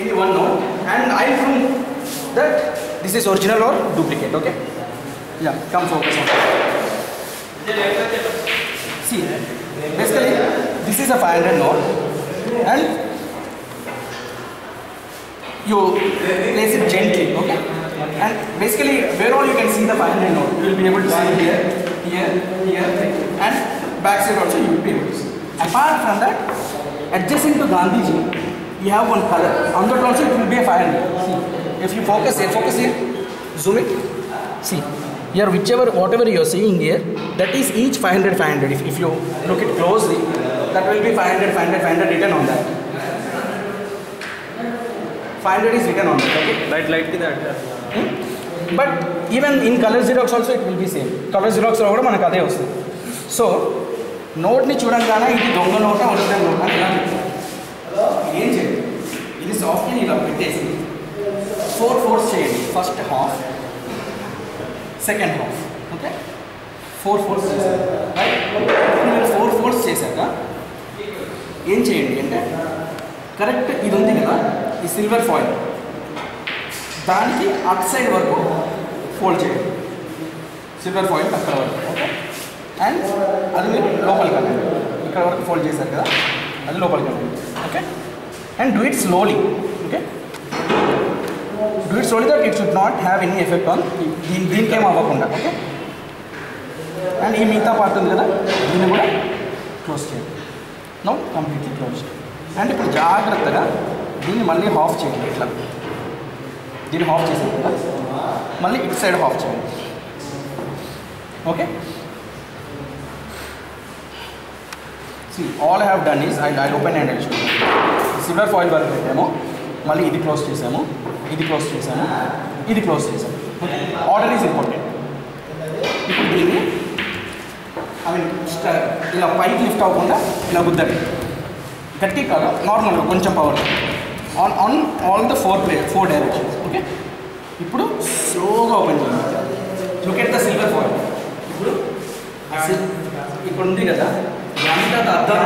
in one node, and I will prove that this is original or duplicate. Okay? Yeah, come focus on that. See, basically this is a 500 node, and you place it gently. Okay? And basically where all you can see the 500 node, you will be able to see here, and back side also you will be able to see. Apart from that, adjacent to Gandhiji, you have one color. On that also it will be a 500. See, if you focus here, zoom it. See, here whatever you are seeing here, that is each 500. If you look it closely, that will be 500 written on that. 500 is written on that. Okay? Light that. But even in color Xerox also it will be same. Color Xerox lo kuda manaku ade vastadi. So note ni chudangana idi donga note original note ani ila em cheyali. Idi soft ni ila pettesi 4/4 cheyandi. First half, second half. Okay? 4/4 chesadu. Right? ನೀವು 4/4 చేశాక ఏం చేయండి అంటే correct ఇది ఉంది కదా ఈ silver foil దానికి అట్ సైడ్ వరకు ఫోల్డ్ చేయండి. సిల్వర్ ఫాయిల్ అక్కడ వరకు. ఓకే? అండ్ అది మీరు లోపలికి వెళ్ళండి. ఇక్కడ వరకు ఫోల్డ్ చేశారు కదా, అది లోపలికి వెళ్ళండి. Okay? And do it slowly. Okay? Do it slowly that it should not have any effect on దీనికి ఏం అవ్వకుండా. ఓకే? అండ్ ఈ మిగతా పార్ట్ ఉంది కదా, దీన్ని కూడా క్లోజ్ చేయండి. No completely closed. అండ్ ఇప్పుడు జాగ్రత్తగా దీన్ని మళ్ళీ హాఫ్ చేయండి. ఇట్లా దీన్ని హాఫ్ చేసాను కదా, మళ్ళీ ఇటు సైడ్ హాఫ్ చేయండి. Okay? See all I have done is I open and I'll show. Silver foil వరకు పెట్టాము, మళ్ళీ ఇది క్లోజ్ చేసాము, ఇది క్లోజ్ చేసాము, ఇది క్లోజ్ చేసాము. Order is important. ఇప్పుడు దీన్ని ఇలా పైకి లిఫ్ట్ అవ్వకుండా ఇలా గుద్దండి. గట్టి కాదు, నార్మల్గా కొంచెం power on all the 4 directions. Okay? ఇప్పుడు స్లోగా ఓపెన్ చేయండి. Look at the silver foil. ఇప్పుడు ఇక్కడ ఉంది కదా, అంతా అర్థం